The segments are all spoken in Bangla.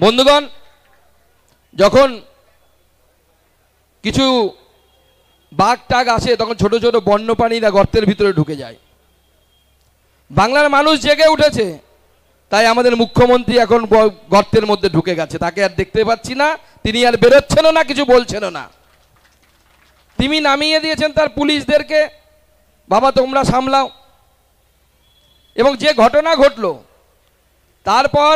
বন্ধুগণ, যখন কিছু বাঘ টাগ আসে তখন ছোট ছোট বন্যপ্রাণীরা গর্তের ভিতরে ঢুকে যায়। বাংলার মানুষ জেগে উঠেছে, তাই আমাদের মুখ্যমন্ত্রী এখন গর্তের মধ্যে ঢুকে গেছে। তাকে আর দেখতে পাচ্ছি না, তিনি আর বেরোচ্ছেনও না, কিছু বলছেনও না। তিনি নামিয়ে দিয়েছেন তার পুলিশদেরকে, বাবা তোমরা সামলাও। এবং যে ঘটনা ঘটলো তারপর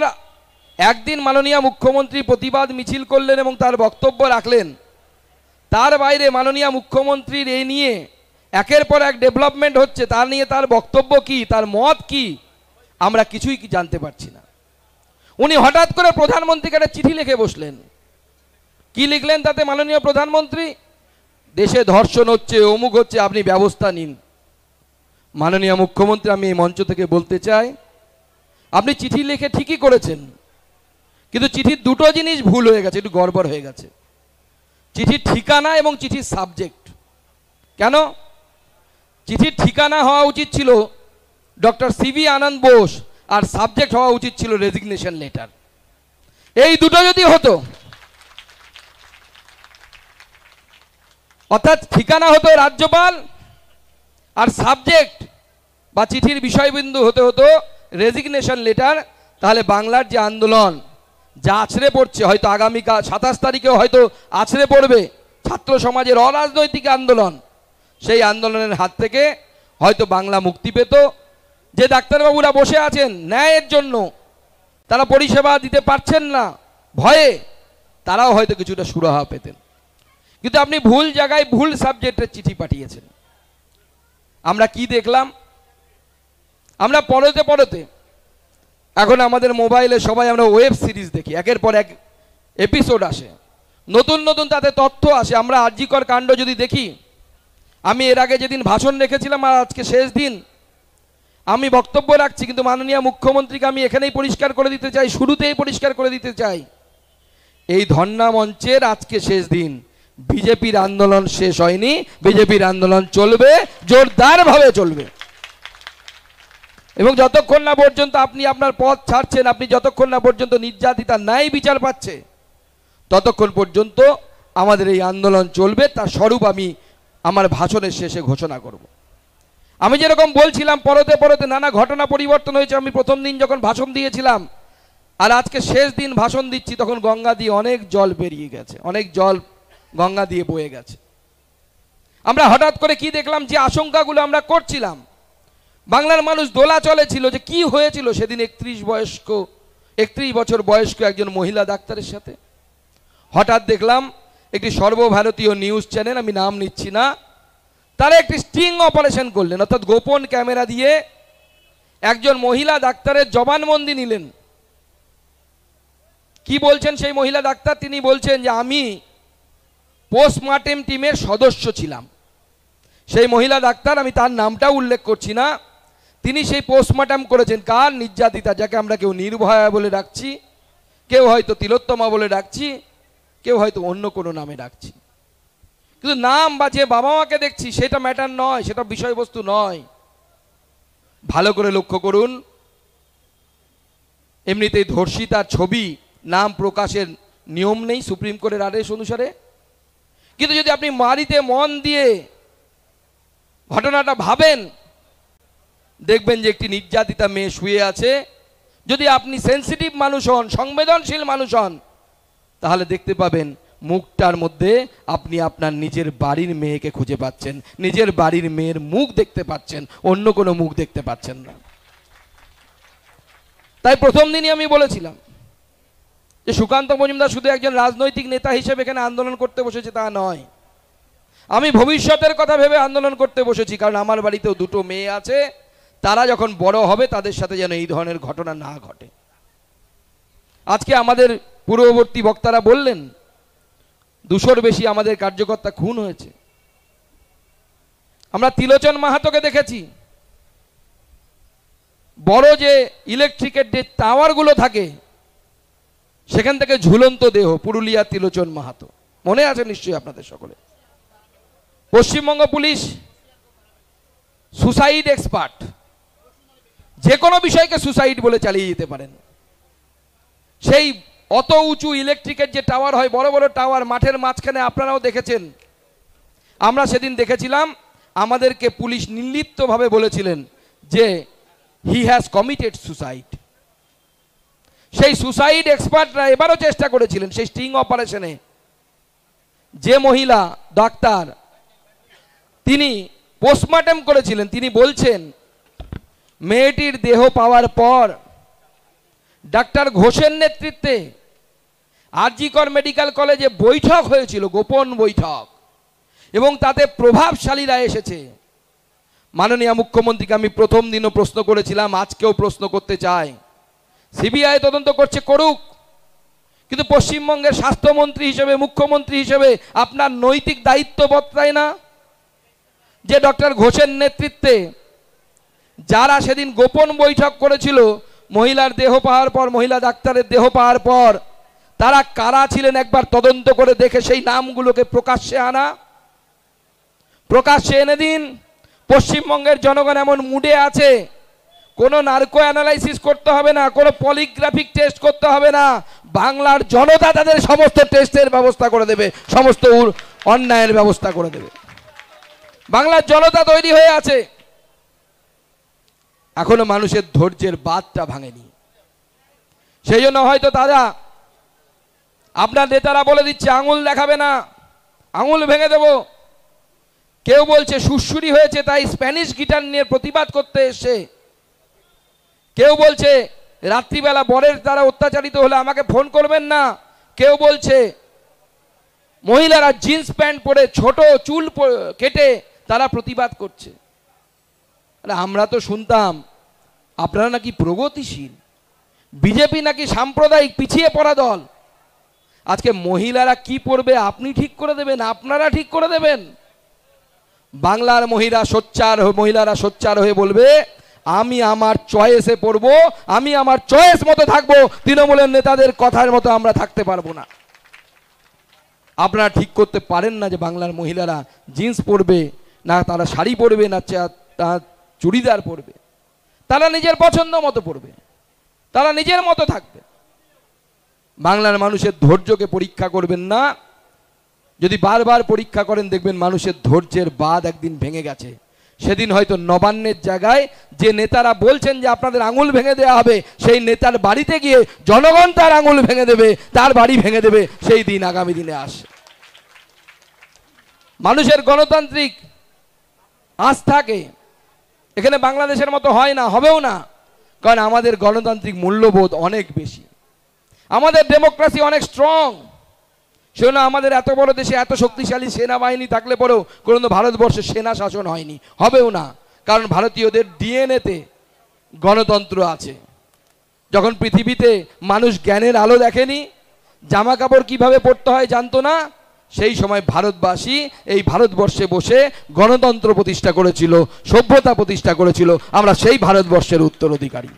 একদিন মাননীয় মুখ্যমন্ত্রী প্রতিবাদ মিছিল করলেন এবং তার বক্তব্য রাখলেন। তার বাইরে মাননীয় মুখ্যমন্ত্রীর এই নিয়ে একের পর এক ডেভেলপমেন্ট হচ্ছে, তার নিয়ে তার বক্তব্য কি, তার মত কি, আমরা কিছুই জানতে পারছি না। উনি হঠাৎ করে প্রধানমন্ত্রীকে একটা চিঠি লিখে বসলেন। কি লিখলেন তাতে মাননীয় প্রধানমন্ত্রী? দেশে ধর্ষণ হচ্ছে, অমুক হচ্ছে, আপনি ব্যবস্থা নিন। মাননীয় মুখ্যমন্ত্রী, আমি এই মঞ্চ থেকে বলতে চাই, আপনি চিঠি লিখে ঠিকই করেছেন, কিন্তু চিঠির দুটো জিনিস ভুল হয়ে গেছে, একটু গড়বড় হয়ে গেছে। চিঠির ঠিকানা এবং চিঠির সাবজেক্ট। কেন? চিঠির ঠিকানা হওয়া উচিত ছিল ডক্টর সিভি আনন্দ বোস, আর সাবজেক্ট হওয়া উচিত ছিল রেজিগনেশন লেটার। এই দুটো যদি হতো, অর্থাৎ ঠিকানা হতো রাজ্যপাল আর সাবজেক্ট বা চিঠির বিষয়বিন্দু হতো রেজিগনেশন লেটার, তাহলে বাংলার যে আন্দোলন যা আছড়ে পড়ছে, হয়তো আগামীকাল 27 তারিখেও হয়তো আছড়ে পড়বে ছাত্র সমাজের অরাজনৈতিক আন্দোলন, সেই আন্দোলনের হাত থেকে হয়তো বাংলা মুক্তি পেত। যে ডাক্তারবাবুরা বসে আছেন ন্যায়ের জন্য, তারা পরিষেবা দিতে পারছেন না ভয়ে, তারাও হয়তো কিছুটা সুরাহা পেতেন। কিন্তু আপনি ভুল জায়গায় ভুল সাবজেক্টের চিঠি পাঠিয়েছেন। আমরা কি দেখলাম? আমরা পড়তে পড়তে এখন আমাদের মোবাইলে সবাই আমরা ওয়েব সিরিজ দেখি, একের পর এক এপিসোড আসে, নতুন নতুন তাতে তথ্য আসে। আমরা আরজিকর কাণ্ড যদি দেখি, আমি এর আগে যেদিন ভাষণ রেখেছিলাম আর আজকে শেষ দিন আমি বক্তব্য রাখছি, কিন্তু মাননীয় মুখ্যমন্ত্রীকে আমি এখানেই পরিষ্কার করে দিতে চাই, শুরুতেই পরিষ্কার করে দিতে চাই, এই ধর্ণা মঞ্চের আজকে শেষ দিন। বিজেপির আন্দোলন শেষ হয়নি, বিজেপির আন্দোলন চলবে, জোরদারভাবে চলবে। এবং যতক্ষণ না পর্যন্ত আপনি আপনার পথ ছাড়ছেন, আপনি যতক্ষণ না পর্যন্ত নির্যাতিতা ন্যায় বিচার পাচ্ছে, ততক্ষণ পর্যন্ত আমাদের এই আন্দোলন চলবে। তার স্বরূপ আমি আমার ভাষণের শেষে ঘোষণা করব। আমি যেরকম বলছিলাম, পরতে পরতে নানা ঘটনা পরিবর্তন হয়েছে। আমি প্রথম দিন যখন ভাষণ দিয়েছিলাম আর আজকে শেষ দিন ভাষণ দিচ্ছি, তখন গঙ্গা দিয়ে অনেক জল বেরিয়ে গেছে, অনেক জল গঙ্গা দিয়ে বয়ে গেছে। আমরা হঠাৎ করে কি দেখলাম, যে আশঙ্কাগুলো আমরা করছিলাম, বাংলার মানুষ দোলাচলে ছিল যে কি হয়েছিল সেদিন 31 বছর বয়স্ক একজন মহিলা ডাক্তারের সাথে। হঠাৎ দেখলাম একটি সর্বভারতীয় নিউজ চ্যানেল, আমি নাম নিচ্ছি না, তারা একটি স্টিং অপারেশন করলেন, অর্থাৎ গোপন ক্যামেরা দিয়ে একজন মহিলা ডাক্তারের জবানবন্দি নিলেন। কি বলছেন সেই মহিলা ডাক্তার? তিনি বলছেন যে আমি পোস্টমর্টেম টিমের সদস্য ছিলাম। সেই মহিলা ডাক্তার, আমি তার নামটাও উল্লেখ করছি না, তিনি সেই পোস্টমর্টেম করেছেন। কার? নির্যাতিতা, যাকে আমরা কেউ নির্ভয়া বলে ডাকছি, কেউ হয়তো তিলোত্তমা বলে ডাকছি, কেউ হয়তো অন্য কোনো নামে ডাকছি। কিন্তু নাম বা যে বাবা মাকে দেখছি সেটা ম্যাটার নয়, সেটা বিষয়বস্তু নয়। ভালো করে লক্ষ্য করুন, এমনিতেই ধর্ষিতার ছবি নাম প্রকাশের নিয়ম নেই সুপ্রিম কোর্টের আদেশ অনুসারে, কিন্তু যদি আপনি মারিতে মন দিয়ে ঘটনাটা ভাবেন, দেখবেন যে একটি নির্যাতিতা মেয়ে শুয়ে আছে। যদি আপনি সেন্সিটিভ মানুষ হন, সংবেদনশীল মানুষ হন, তাহলে দেখতে পাবেন মুখটার মধ্যে আপনি আপনার নিজের বাড়ির মেয়েকে খুঁজে পাচ্ছেন, নিজের বাড়ির মেয়ের মুখ দেখতে পাচ্ছেন, অন্য কোনো মুখ দেখতে পাচ্ছেন না। তাই প্রথম দিনই আমি বলেছিলাম যে সুকান্ত মজুমদার শুধু একজন রাজনৈতিক নেতা হিসেবে এখানে আন্দোলন করতে বসেছে তা নয়, আমি ভবিষ্যতের কথা ভেবে আন্দোলন করতে বসেছি। কারণ আমার বাড়িতেও দুটো মেয়ে আছে, তারা যখন বড় হবে তাদের সাথে যেন এই ধরনের ঘটনা না ঘটে। আজকে আমাদের পূর্ববর্তী বক্তারা বললেন 200-র বেশি আমাদের কার্যকর্তা খুন হয়েছে। আমরা তিলোচন মাহাতোকে দেখেছি, বড় যে ইলেকট্রিকের যে টাওয়ারগুলো থাকে সেখান থেকে ঝুলন্ত দেহ, পুরুলিয়া তিলোচন মাহাতো, মনে আছে নিশ্চয়ই আপনাদের সকলে। পশ্চিমবঙ্গ পুলিশ সুসাইড এক্সপার্ট, যে কোনো বিষয়কে সুসাইড বলে চালিয়ে যেতে পারেন। সেই অত উঁচু ইলেকট্রিকের যে টাওয়ার হয়, বড় বড় টাওয়ার মাঠের মাঝখানে, আপনারাও দেখেছেন। আমরা সেদিন দেখেছিলাম, আমাদেরকে পুলিশ নির্লিপ্তভাবে বলেছিলেন যে হি হ্যাজ কমিটেড সুসাইড। সেই সুসাইড এক্সপার্টরা এবারও চেষ্টা করেছিলেন সেই স্টিং অপারেশনে। যে মহিলা ডাক্তার তিনি পোস্টমর্টেম করেছিলেন, তিনি বলছেন মেয়েটির দেহ পাওয়ার পর ডাক্তার ঘোষের নেতৃত্বে আর.জি. কর মেডিকেল কলেজে বৈঠক হয়েছিল, গোপন বৈঠক, এবং তাতে প্রভাবশালীরা এসেছে। মাননীয় মুখ্যমন্ত্রীকে আমি প্রথম দিনও প্রশ্ন করেছিলাম, আজকেও প্রশ্ন করতে চাই, সিবিআই তদন্ত করছে, করুক, কিন্তু পশ্চিমবঙ্গের স্বাস্থ্যমন্ত্রী হিসেবে, মুখ্যমন্ত্রী হিসেবে আপনার নৈতিক দায়িত্ব বর্তায় না যে ডক্টর ঘোষের নেতৃত্বে যারা সেদিন গোপন বৈঠক করেছিল মহিলার দেহ পাওয়ার পর, মহিলা ডাক্তারের দেহ পাওয়ার পর, তারা কারা ছিলেন একবার তদন্ত করে দেখে সেই নামগুলোকে প্রকাশ্যে আনা, প্রকাশ্যে এনে দিন। পশ্চিমবঙ্গের জনগণ এমন মুডে আছে, কোনো নার্কো অ্যানালাইসিস করতে হবে না, কোনো পলিগ্রাফিক টেস্ট করতে হবে না, বাংলার জনতা তাদের সমস্ত টেস্টের ব্যবস্থা করে দেবে, সমস্ত অন্যায়ের ব্যবস্থা করে দেবে। বাংলার জনতা তৈরি হয়ে আছে, এখনো মানুষের ধৈর্যের বাঁধটা ভাঙেনি। সেই জন্য হয়তো তারা, আপনার নেতারা বলে দিচ্ছে আঙুল দেখাবে না, আঙুল ভেঙে দেব। কেউ বলছে সুরসুরি হয়েছে তাই স্প্যানিশ গিটার নিয়ে প্রতিবাদ করতে এসে, কেউ বলছে রাত্রিবেলা বরের দ্বারা অত্যাচারিত হলে আমাকে ফোন করবেন না, কেউ বলছে মহিলারা জিন্স প্যান্ট পরে ছোট চুল কেটে তারা প্রতিবাদ করছে। আমরা তো শুনতাম আপনারা নাকি প্রগতিশীল, বিজেপি নাকি সাম্প্রদায়িক পিছিয়ে পড়া দল। আজকে মহিলারা কি পড়বে আপনি ঠিক করে দেবেন, আপনারা ঠিক করে দেবেন। বাংলার মহিলারা সোচ্চার হয়ে বলবে আমি আমার চয়েসে পড়বো, আমি আমার চয়েস মতো থাকবো, তৃণমূলের নেতাদের কথার মতো আমরা থাকতে পারবো না। আপনারা ঠিক করতে পারেন না যে বাংলার মহিলারা জিন্স পরবে না, তারা শাড়ি পরবে না, চুড়িদার পরবে। তারা নিজের পছন্দ মতো পরবে, তারা নিজের মতো থাকবে। বাংলার মানুষের ধৈর্যকে পরীক্ষা করবেন না। যদি বারবার পরীক্ষা করেন দেখবেন মানুষের ধৈর্যের বাঁধ একদিন ভেঙে গেছে। সেদিন হয়তো নবান্নের জায়গায় যে নেতারা বলছেন যে আপনাদের আঙুল ভেঙে দেওয়া হবে, সেই নেতার বাড়িতে গিয়ে জনগণ তার আঙুল ভেঙে দেবে, তার বাড়ি ভেঙে দেবে, সেই দিন আগামী দিনে আসে। মানুষের গণতান্ত্রিক আস্থাকে এখানে বাংলাদেশের মতো হয় না, হবেও না, কারণ আমাদের গণতান্ত্রিক মূল্যবোধ অনেক বেশি, আমাদের ডেমোক্রেসি অনেক স্ট্রং। সেজন্য আমাদের এত বড় দেশে এত শক্তিশালী সেনাবাহিনী থাকলে পরেও কোনো ভারতবর্ষে সেনা শাসন হয়নি, হবেও না, কারণ ভারতীয়দের ডিএনএতে গণতন্ত্র আছে। যখন পৃথিবীতে মানুষ জ্ঞানের আলো দেখেনি, জামা কাপড় কিভাবে পরতে হয় জানতো না, সেই সময় ভারতবাসী এই ভারতবর্ষে বসে গণতন্ত্র প্রতিষ্ঠা করেছিল, সভ্যতা প্রতিষ্ঠা করেছিল। আমরা সেই ভারতবর্ষের উত্তরাধিকারী।